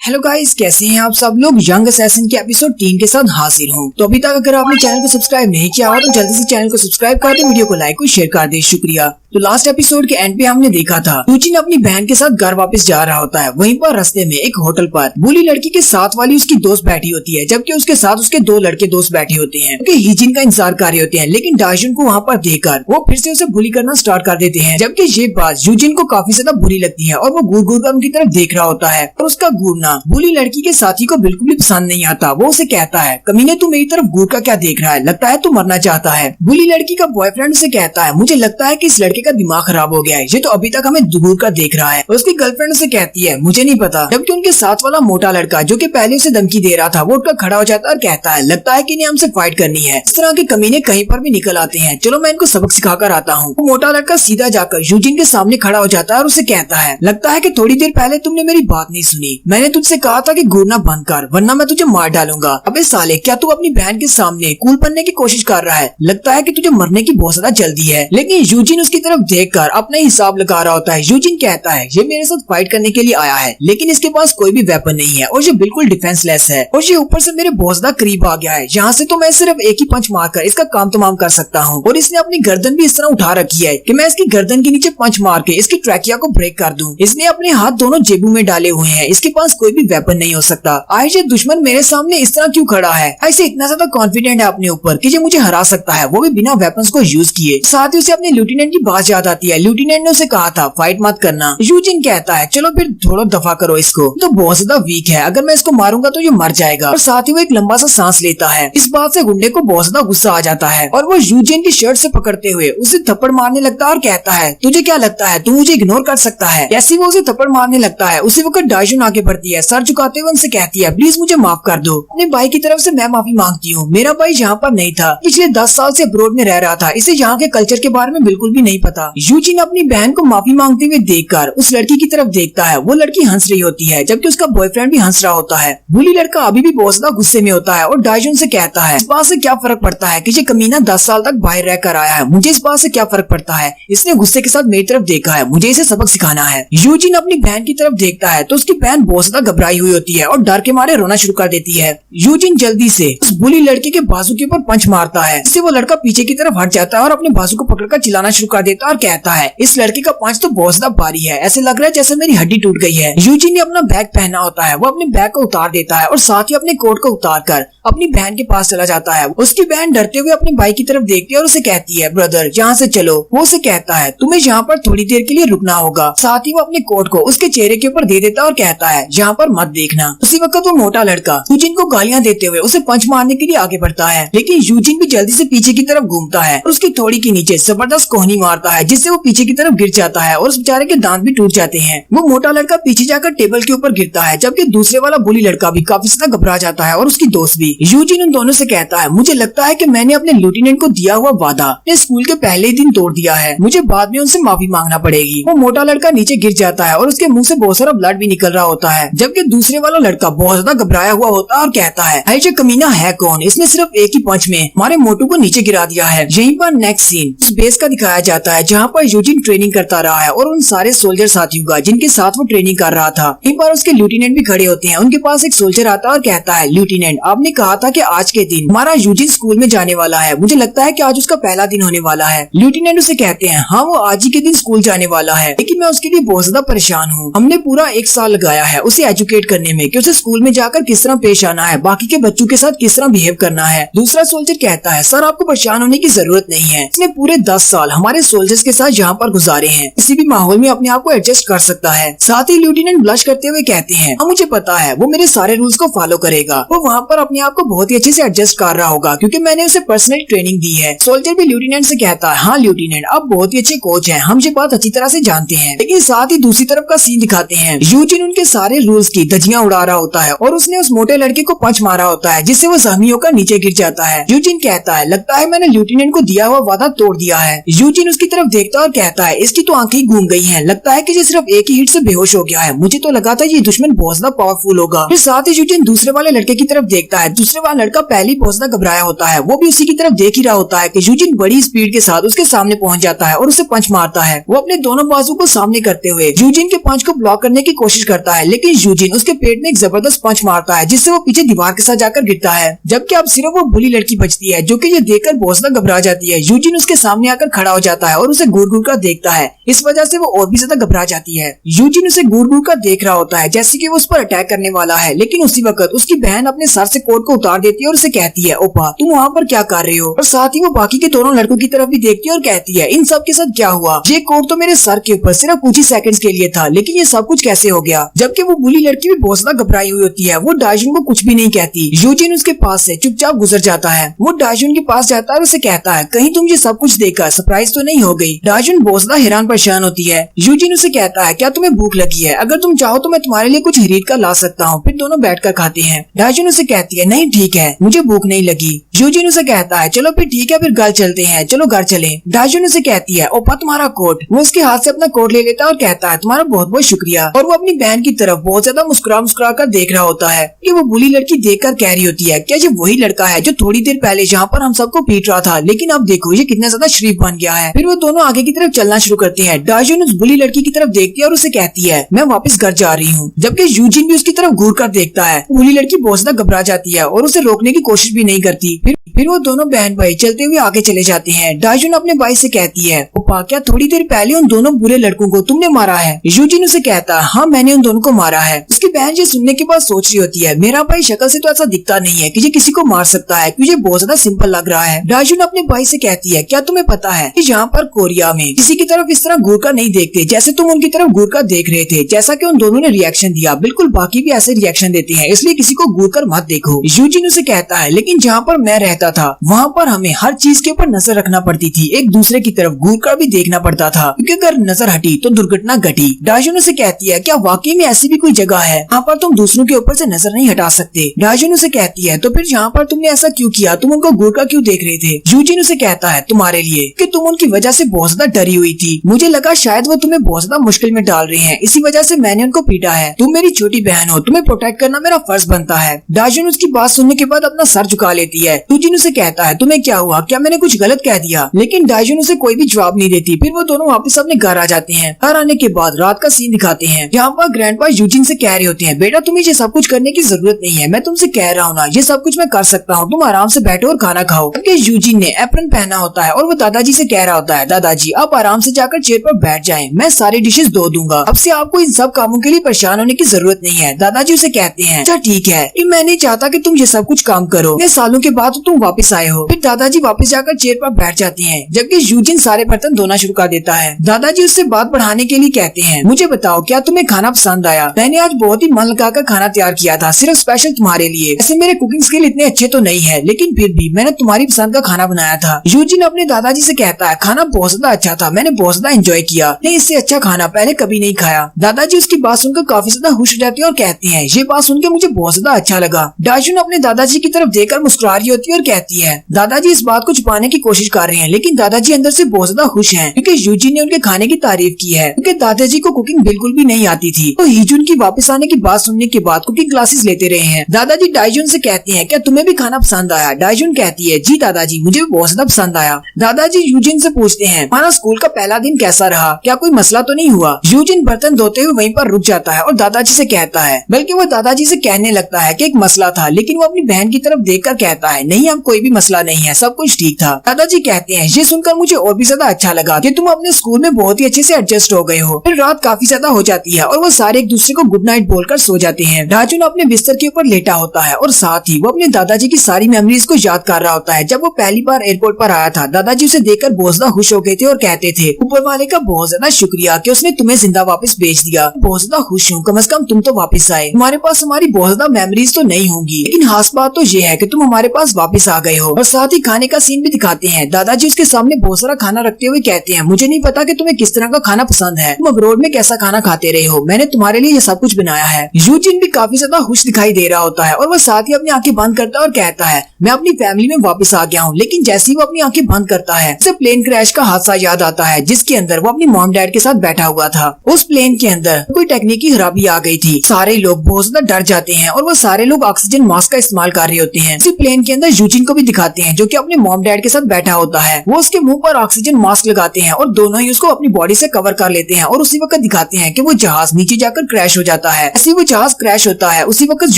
Hello guys, कैसे हैं आप सब लोग। यंग असैसिन के एपिसोड 3 के साथ हाजिर हूँ। तो अभी तक अगर आपने चैनल को सब्सक्राइब नहीं किया हो तो जल्दी से चैनल को सब्सक्राइब कर दे, वीडियो को लाइक और शेयर कर दे, शुक्रिया। तो लास्ट एपिसोड के एंड पे हमने देखा था यूजिन अपनी बहन के साथ घर वापस जा रहा होता है। वहीं पर रास्ते में एक होटल पर बुली लड़की के साथ वाली उसकी दोस्त बैठी होती है, जबकि उसके साथ उसके 2 लड़के दोस्त बैठे होते हैं जो यूजिन का इंतजार कर रहे होते हैं। लेकिन डाइजुन को वहाँ पर देखकर वो फिर से उसे बुली करना स्टार्ट कर देते हैं, जबकि ये बात यूजिन को काफी ज्यादा बुरी लगती है और वो घूर घूर कर उनकी तरफ देख रहा होता है। और उसका घूरना बुली लड़की के साथी को बिल्कुल भी पसंद नहीं आता। वो उसे कहता है, कमीने तू मेरी तरफ घूर कर क्या देख रहा है, लगता है तू मरना चाहता है। बुली लड़की का बॉयफ्रेंड उसे कहता है, मुझे लगता है कि इस लड़के का दिमाग खराब हो गया है, ये तो अभी तक हमें घूर कर देख रहा है। उसकी गर्लफ्रेंड उसे कहती है, मुझे नहीं पता। जबकि उनके साथ वाला मोटा लड़का जो कि पहले उसे धमकी दे रहा था वो उठकर खड़ा हो जाता है और कहता है, लगता है कि इन्हें हमसे फाइट करनी है। इस तरह के कमीने कहीं पर भी निकल आते हैं, चलो मैं इनको सबक सिखा कर आता हूँ। वो मोटा लड़का सीधा जाकर यूजिन के सामने खड़ा हो जाता है और उसे कहता है, लगता है कि थोड़ी देर पहले तुमने मेरी बात नहीं सुनी। मैंने तुझसे कहा था कि घूरना बंद कर, वरना मैं तुझे मार डालूंगा। अबे साले, क्या तू अपनी बहन के सामने कूल बनने की कोशिश कर रहा है? लगता है कि तुझे मरने की बहुत ज्यादा जल्दी है। लेकिन यूजिन उसकी तरफ देखकर अपना हिसाब लगा रहा होता है। यूजिन कहता है, ये मेरे साथ फाइट करने के लिए आया है, लेकिन इसके पास कोई भी वेपन नहीं है और ये बिल्कुल डिफेंसलेस है और ये ऊपर से मेरे बहुत ज्यादा करीब आ गया है। यहाँ से तो मैं सिर्फ एक ही पंच मारकर इसका काम तमाम कर सकता हूँ। और इसने अपनी गर्दन भी इस तरह उठा रखी है कि मैं इसकी गर्दन के नीचे पंच मार के इसकी ट्रैकिया को ब्रेक कर दूं। इसने अपने हाथ दोनों जेबों में डाले हुए हैं, इसके पास कोई भी वेपन नहीं हो सकता। आज ये दुश्मन मेरे सामने इस तरह क्यों खड़ा है? ऐसे इतना ज्यादा कॉन्फिडेंट है अपने ऊपर कि ये मुझे हरा सकता है, वो भी बिना वेपन्स को यूज किए। साथ ही उसे अपने लेफ्टिनेंट की बात याद आती है। लेफ्टिनेंट ने उसे कहा था फाइट मत करना। यूजिन कहता है, चलो फिर थोड़ा दफा करो इसको, तो बहुत ज्यादा वीक है, अगर मैं इसको मारूंगा तो ये मर जाएगा। और साथ ही वो एक लंबा सा सांस लेता है। इस बात से गुंडे को बहुत ज्यादा गुस्सा आ जाता है और वो यूजिन की शर्ट से पकड़ते हुए उसे थप्पड़ मारने लगता है और कहता है, तुझे क्या लगता है तू मुझे इग्नोर कर सकता है? जैसे वो उसे थप्पड़ मारने लगता है उसी वक्त डाइजुन आगे बढ़ती है, सर झुकाते हुए उनसे कहती है, प्लीज मुझे माफ कर दो, अपने भाई की तरफ से मैं माफी मांगती हूँ। मेरा भाई यहाँ पर नहीं था, पिछले 10 साल से अब्रोड में रह रहा था, इसे यहाँ के कल्चर के बारे में बिल्कुल भी नहीं पता। यूजिन अपनी बहन को माफी मांगते हुए देखकर उस लड़की की तरफ देखता है। वो लड़की हंस रही होती है, जबकि उसका बॉयफ्रेंड भी हंस रहा होता है। बुली लड़का अभी भी बहुत ज्यादा गुस्से में होता है और डाइजुन से कहता है, इस बात से क्या फर्क पड़ता है कि ये कमीना 10 साल तक बाहर रह कर आया है, मुझे इस बात से क्या फर्क पड़ता है? इसने गुस्से के साथ मेरी तरफ देखा है, मुझे इसे सबक सिखाना है। यूजिन अपनी बहन की तरफ देखता है तो उसकी बहन बहुत ज्यादा घबराई हुई होती है और डर के मारे रोना शुरू कर देती है। यूजिन जल्दी से उस बुली लड़के के बाजू के ऊपर पंच मारता है, जिससे वो लड़का पीछे की तरफ हट जाता है और अपने बाजू को पकड़कर चिल्लाना शुरू कर देता है और कहता है, इस लड़के का पंच तो बहुत ज्यादा भारी है, ऐसे लग रहा है जैसे मेरी हड्डी टूट गई है। यूजिन ने अपना बैग पहना होता है, वो अपने बैग को उतार देता है और साथ ही अपने कोट को उतार कर अपनी बहन के पास चला जाता है। उसकी बहन डरते हुए अपने भाई की तरफ देखती है और उसे कहती है, ब्रदर यहाँ से चलो। वो उसे कहता है, तुम्हें यहाँ पर थोड़ी देर के लिए रुकना होगा। साथ ही वो अपने कोट को उसके चेहरे के ऊपर दे देता है और कहता है, यहाँ पर मत देखना। उसी वक्त वो मोटा लड़का यूजिन को गालियाँ देते हुए उसे पंच मारने के लिए आगे बढ़ता है, लेकिन यूजिन भी जल्दी से पीछे की तरफ घूमता है और उसकी थोड़ी के नीचे जबरदस्त कोहनी मारता है, जिससे वो पीछे की तरफ गिर जाता है और उस बेचारे के दांत भी टूट जाते हैं। वो मोटा लड़का पीछे जाकर टेबल के ऊपर गिरता है, जबकि दूसरे वाला बुली लड़का भी काफी ज्यादा घबरा जाता है और उसकी दोस्त भी। यूजिन उन दोनों से कहता है, मुझे लगता है कि मैंने अपने लेफ्टिनेंट को दिया हुआ वादा अपने स्कूल के पहले ही दिन तोड़ दिया है, मुझे बाद में उनसे माफी मांगना पड़ेगी। वो मोटा लड़का नीचे गिर जाता है और उसके मुंह से बहुत सारा ब्लड भी निकल रहा होता है, जबकि दूसरे वाला लड़का बहुत ज्यादा घबराया हुआ होता है और कहता है, ये कमीना है कौन? इसने सिर्फ एक ही पंच में हमारे मोटू को नीचे गिरा दिया है। यहीं पर नेक्स्ट सीन उस बेस का दिखाया जाता है जहाँ पर यूजिन ट्रेनिंग करता रहा है और उन सारे सोल्जर साथियों का जिनके साथ वो ट्रेनिंग कर रहा था। यहीं पर उसके लेफ्टिनेंट भी खड़े होते हैं। उनके पास एक सोल्जर आता है और कहता है, लेफ्टिनेंट आपने कहा था कि आज के दिन हमारा यूजिन स्कूल में जाने वाला है, मुझे लगता है कि आज उसका पहला दिन होने वाला है। लेफ्टिनेंट उसे कहते हैं, हाँ वो आज ही के दिन स्कूल जाने वाला है, लेकिन मैं उसके लिए बहुत ज्यादा परेशान हूँ। हमने पूरा 1 साल लगाया है उसे एजुकेट करने में कि उसे स्कूल में जाकर किस तरह पेश आना है, बाकी के बच्चों के साथ किस तरह बिहेव करना है। दूसरा सोल्जर कहता है, सर आपको परेशान होने की जरूरत नहीं है, इसने पूरे 10 साल हमारे सोल्जर्स के साथ यहाँ पर गुजारे हैं, किसी भी माहौल में अपने आप को एडजस्ट कर सकता है। साथ ही लेफ्टिनेंट ब्लश करते हुए कहते हैं, हाँ मुझे पता है वो मेरे सारे रूल्स को फॉलो करेगा, वो वहाँ पर अपने आप को बहुत ही अच्छे से एडजस्ट कर रहा होगा क्योंकि मैंने उसे पर्सनल ट्रेनिंग दी है। सोल्जर भी लेफ्टिनेंट से कहता है, हाँ लेफ्टिनेंट आप बहुत ही अच्छे कोच हैं, हम ये बात अच्छी तरह से जानते हैं। लेकिन साथ ही दूसरी तरफ का सीन दिखाते हैं, यूजिन उनके सारे रूल्स की धज्जियां उड़ा रहा होता है और उसने उस मोटे लड़के को पंच मारा होता है, जिससे वो जख्मी होकर नीचे गिर जाता है। यूजिन कहता है, लगता है मैंने लेफ्टिनेंट को दिया हुआ वादा तोड़ दिया है। यूजिन उसकी तरफ देखता है और कहता है इसकी तो आंखें घूम गई हैं, लगता है कि ये सिर्फ एक ही हिट से बेहोश हो गया है। मुझे तो लगा था ये दुश्मन बहुत ज्यादा पावरफुल होगा। फिर साथ ही यूजिन दूसरे वाले लड़के की तरफ देखता है। दूसरे वाला लड़का पहले बहुत ज्यादा घबराया होता है, वो भी उसी की तरफ देख ही रहा होता है कि यूजिन बड़ी स्पीड के साथ उसके सामने पहुंच जाता है और उसे पंच मारता है। वो अपने दोनों बाजू को सामने करते हुए यूजिन के पंच को ब्लॉक करने की कोशिश करता है, लेकिन यूजिन उसके पेट में एक जबरदस्त पंच मारता है जिससे वो पीछे दीवार के साथ जाकर गिरता है। जबकि अब सिर्फ वो बुरी लड़की बचती है जो कि ये देखकर बहुत ज्यादा घबरा जाती है। यूजिन उसके सामने आकर खड़ा हो जाता है और उसे घूर घूर कर देखता है। इस वजह से वो और भी ज्यादा घबरा जाती है। यूजिन उसे घूर घूर कर देख रहा होता है जैसे कि वो उस पर अटैक करने वाला है, लेकिन उसी वक्त उसकी बहन अपने सर से कोट को उतार देती है और उसे कहती है ओपा तुम वहाँ पर क्या कर रहे हो। और साथ ही वो बाकी के दोनों लड़कों की तरफ भी देखती है और कहती है इन सब के साथ क्या हुआ, ये कोट तो मेरे सर के ऊपर सिर्फ कुछ ही सेकंड्स के लिए था, लेकिन ये सब कुछ कैसे हो गया। जबकि वो बुरी लड़की भी बहुत ज्यादा घबराई हुई होती है। वो डाइजुन को कुछ भी नहीं कहती। यूजिन उसके पास से चुपचाप गुजर जाता है। वो डाइजुन के पास जाता है और उसे कहता है कहीं तुम ये सब कुछ देखकर सरप्राइज तो नहीं हो गई। डाइजुन बहुत ज्यादा हैरान परेशान होती है। यूजिन उसे कहता है क्या तुम्हें भूख लगी है, अगर तुम चाहो तो मैं तुम्हारे लिए कुछ खरीद कर ला सकता हूँ, फिर दोनों बैठकर खाते हैं। डाइजुन उसे कहती है नहीं ठीक है, मुझे भूख नहीं लगी। यूजिन उसे कहता है चलो फिर ठीक है, फिर घर चलते हैं, चलो घर चले। डाइजुन उसे कहती है ओपा तुम्हारा कोट। वो उसके हाथ से अपना कोट ले लेता है और कहता है तुम्हारा बहुत बहुत शुक्रिया। और वो अपनी बहन की तरफ बहुत ज्यादा मुस्कुरा कर देख रहा होता है कि वो बुरी लड़की देखकर कह रही होती है क्या ये वही लड़का है जो थोड़ी देर पहले यहाँ पर हम सबको पीट रहा था, लेकिन अब देखो ये कितना ज्यादा शरीफ बन गया है। फिर वो दोनों आगे की तरफ चलना शुरू करते हैं। डाइजुन उस बुरी लड़की की तरफ देखती है और उसे कहती है मैं वापस घर जा रही हूँ, जबकि यूजिन भी उसकी तरफ घूर कर देखता है। बुरी लड़की बहुत ज्यादा घबरा जाती है और उसे रोकने की कोशिश भी नहीं करती। फिर वो दोनों बहन भाई चलते हुए आगे चले जाते हैं। डाइजुन अपने भाई से कहती है ओपा क्या थोड़ी देर पहले उन दोनों बुरे लड़कों को तुमने मारा है। यूजिन उसे कहता है हाँ मैंने उन दोनों को मारा है। उसकी बहन ये सुनने के बाद सोच रही होती है मेरा भाई शक्ल से तो ऐसा दिखता नहीं है कि ये किसी को मार सकता है, क्योंकि बहुत ज्यादा सिंपल लग रहा है। डाइजुन अपने भाई से कहती है क्या तुम्हें पता है कि यहाँ पर कोरिया में किसी की तरफ इस तरह घूर कर नहीं देखते जैसे तुम उनकी तरफ घूर कर देख रहे थे। जैसा कि उन दोनों ने रिएक्शन दिया, बिल्कुल बाकी भी ऐसे रिएक्शन देते हैं, इसलिए किसी को घूर कर मत देखो। यूजिन उसे कहता है लेकिन जहाँ पर मैं रहता था वहाँ पर हमें हर चीज के ऊपर नजर रखना पड़ती थी, एक दूसरे की तरफ घूर कर भी देखना पड़ता था, क्योंकि अगर नजर हटी तो दुर्घटना घटी। डाइजुन उसे कहती है क्या वाकई में ऐसी भी कोई जगह है जहाँ पर तुम दूसरों के ऊपर से नजर नहीं हटा सकते। डाइजुन उसे कहती है तो फिर यहाँ पर तुमने ऐसा क्यों किया, तुम उनको घूर कर क्यों देख रहे थे। यूजिन उसे कहता है तुम्हारे लिए, कि तुम उनकी वजह से बहुत ज्यादा डरी हुई थी, मुझे लगा शायद वो तुम्हें बहुत ज्यादा मुश्किल में डाल रहे हैं, इसी वजह से मैंने उनको पीटा है। तुम मेरी छोटी बहन हो, तुम्हें प्रोटेक्ट करना मेरा फर्ज बनता है। डाइजुन उसकी बात सुनने के बाद अपना सर झुका लेती है। यूजिन उसे कहता है तुम्हें क्या हुआ, क्या मैंने कुछ गलत कह दिया, लेकिन डाइजुन उसे कोई भी जवाब नहीं देती। फिर वो दोनों वापस अपने घर आ जाते हैं। घर आने के बाद रात का सीन दिखाते हैं जहाँ पर ग्रैंडपा यूजिन से कह रहे होते हैं बेटा तुम्हें ये सब कुछ करने की जरूरत नहीं है, मैं तुमसे कह रहा हूँ ना ये सब कुछ मैं कर सकता हूँ, तुम आराम से बैठो और खाना खाओ। क्योंकि यूजिन ने एप्रन पहना होता है और वो दादाजी से कह रहा होता है दादाजी आप आराम से जाकर चेयर पर बैठ जाएं, मैं सारी डिशेस धो दूंगा, अब से आपको इन सब कामों के लिए परेशान होने की जरूरत नहीं है। दादाजी उसे कहते हैं अच्छा ठीक है, मैं नहीं चाहता कि तुम ये सब कुछ काम करो, इतने सालों के बाद तुम वापस आए हो। फिर दादाजी वापस जाकर चेयर पर बैठ जाते हैं, जबकि यूजिन सारे बर्तन धोना शुरू कर देता है। दादाजी उससे बात बढ़ाने के लिए कहते हैं मुझे बताओ क्या तुम्हें खाना पसंद आया, मैंने आज बहुत ही मन लगाकर खाना तैयार किया था सिर्फ स्पेशल तुम्हारे लिए। ऐसे मेरे कुकिंग स्किल इतने अच्छे तो नहीं है, लेकिन फिर भी मैंने तुम्हारी पसंद का खाना बनाया था। यूजिन अपने दादाजी से कहता है खाना बहुत ज्यादा अच्छा था, मैंने बहुत ज्यादा एंजॉय किया, नहीं इससे अच्छा खाना पहले कभी नहीं खाया। दादाजी उसकी बात सुनकर काफी ज्यादा खुश हो जाती है और कहते हैं ये बात सुनकर मुझे बहुत ज्यादा अच्छा लगा। डाइजुन अपने दादाजी की तरफ देखकर मुस्कुरा रही होती है और कहती है दादाजी इस बात को छुपाने की कोशिश कर रहे हैं, लेकिन दादाजी अंदर से बहुत ज्यादा खुश हैं क्योंकि यूजिन ने उनके खाने की तारीफ की है, क्योंकि दादाजी को कुकिंग बिल्कुल भी नहीं आती थी। तो यूजिन की वापस आने की बात सुनने के बाद कुकिंग क्लासेस लेते रहे हैं। दादाजी डाइजुन से कहते हैं क्या तुम्हें भी खाना पसंद आया। डाइजुन कहती है जी दादाजी मुझे भी बहुत ज्यादा पसंद आया। दादाजी यूजिन से पूछते हैं हमारा स्कूल का पहला दिन कैसा रहा, क्या कोई मसला तो नहीं हुआ। यूजिन बर्तन धोते हुए वहीं पर रुक जाता है और दादाजी से कहता है, बल्कि वो दादाजी से कहने लगता है कि एक मसला था, लेकिन वो अपनी बहन की तरफ देखकर कहता है नहीं अब कोई भी मसला नहीं है, सब कुछ ठीक था। दादाजी कहते हैं ये सुनकर मुझे और भी ज्यादा अच्छा लगा कि तुम अपने स्कूल में बहुत ही अच्छे से एडजस्ट हो गए हो। फिर रात काफी ज्यादा हो जाती है और वो सारे एक दूसरे को गुड नाइट बोलकर सो जाते हैं। डाइजुन अपने बिस्तर के ऊपर लेटा होता है और साथ ही वो अपने दादाजी की सारी मेमोरीज को याद कर रहा होता है। जब वो पहली बार एयरपोर्ट पर आया था दादाजी उसे देखकर बहुत ज्यादा खुश हो गए थे और कहते थे ऊपर वाले का बहुत ज्यादा शुक्रिया कि उसने तुम्हें जिंदा वापस भेज दिया, बहुत ज्यादा खुश हूँ, कम से कम तुम तो वापस आए। तुम्हारे पास हमारी बहुत ज्यादा मेमोरीज तो नहीं होंगी, लेकिन खास बात तो ये है कि तुम हमारे पास वापस वापस आ गए हो। और साथ ही खाने का सीन भी दिखाते हैं। दादाजी उसके सामने बहुत सारा खाना रखते हुए कहते हैं, मुझे नहीं पता कि तुम्हें किस तरह का खाना पसंद है, तुम अब्रोड में कैसा खाना खाते रहे हो, मैंने तुम्हारे लिए ये सब कुछ बनाया है। यूजिन भी काफी ज्यादा खुश दिखाई दे रहा होता है और वो साथ ही अपनी आंखें बंद करता है और कहता है, मैं अपनी फैमिली में वापस आ गया हूँ। लेकिन जैसे ही वो अपनी आंखें बंद करता है उसे प्लेन क्रैश का हादसा याद आता है, जिसके अंदर वो अपनी मॉम डैड के साथ बैठा हुआ था। उस प्लेन के अंदर कोई तकनीकी खराबी आ गई थी। सारे लोग बहुत ज्यादा डर जाते हैं और वो सारे लोग ऑक्सीजन मास्क का इस्तेमाल कर रहे होते हैं। इसी प्लेन के अंदर यूजिन को भी दिखाते हैं, जो कि अपने मॉम डैड के साथ बैठा होता है। वो उसके मुंह पर ऑक्सीजन मास्क लगाते हैं और दोनों ही उसको अपनी बॉडी से कवर कर लेते हैं। और उसी वक्त दिखाते हैं कि वो जहाज नीचे जाकर क्रैश हो जाता है। ऐसे वो जहाज क्रैश होता है, उसी वक्त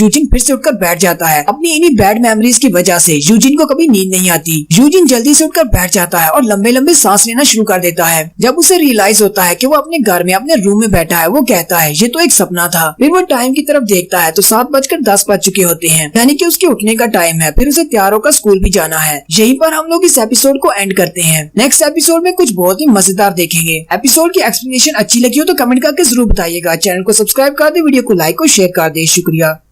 यूजिन फिर से उठकर बैठ जाता है। अपनी इन्हीं बैड मेमोरीज की वजह से यूजिन को कभी नींद नहीं आती। यूजिन जल्दी से उठकर बैठ जाता है और लंबे लंबे सांस लेना शुरू कर देता है। जब उसे रियलाइज होता है कि वो अपने घर में अपने रूम में बैठा है, वो कहता है ये तो एक सपना था। फिर वो टाइम की तरफ देखता है तो 7:10 बज चुके होते हैं, यानी कि उसके उठने का टाइम है। फिर उसे तैयार होकर स्कूल भी जाना है। यहीं पर हम लोग इस एपिसोड को एंड करते हैं। नेक्स्ट एपिसोड में कुछ बहुत ही मजेदार देखेंगे। एपिसोड की एक्सप्लेनेशन अच्छी लगी हो तो कमेंट करके जरूर बताइएगा। चैनल को सब्सक्राइब कर दे, वीडियो को लाइक और शेयर कर दे। शुक्रिया।